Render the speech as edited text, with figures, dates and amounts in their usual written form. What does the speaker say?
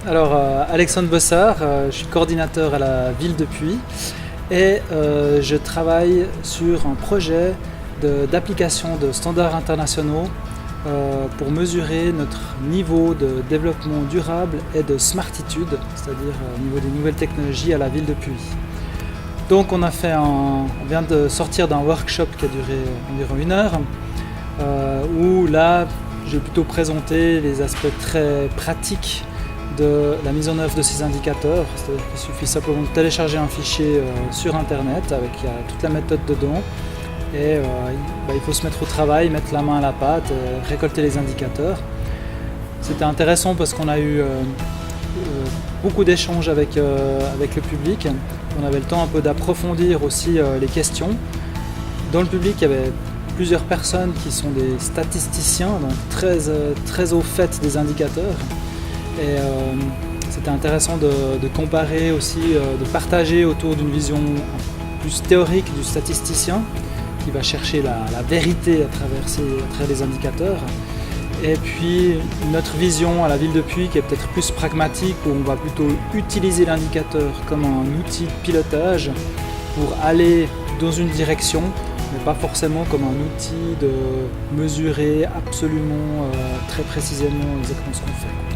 Alexandre Bossard, je suis coordinateur à la ville de Puy et je travaille sur un projet d'application de standards internationaux pour mesurer notre niveau de développement durable et de smartitude, c'est-à-dire au niveau des nouvelles technologies à la ville de Puy. Donc on vient de sortir d'un workshop qui a duré environ 1 heure, où là j'ai plutôt présenté les aspects très pratiques de la mise en œuvre de ces indicateurs. C'est-à-dire qu'il suffit simplement de télécharger un fichier sur internet avec toute la méthode dedans et il faut se mettre au travail, mettre la main à la pâte, récolter les indicateurs. C'était intéressant parce qu'on a eu beaucoup d'échanges avec le public. On avait le temps un peu d'approfondir aussi les questions. Dans le public, il y avait plusieurs personnes qui sont des statisticiens, donc très au fait des indicateurs. Et c'était intéressant de comparer aussi, de partager autour d'une vision plus théorique du statisticien qui va chercher la vérité à travers les indicateurs. Et puis notre vision à la ville de Puy qui est peut-être plus pragmatique, où on va plutôt utiliser l'indicateur comme un outil de pilotage pour aller dans une direction, mais pas forcément comme un outil de mesurer absolument très précisément exactement ce qu'on fait.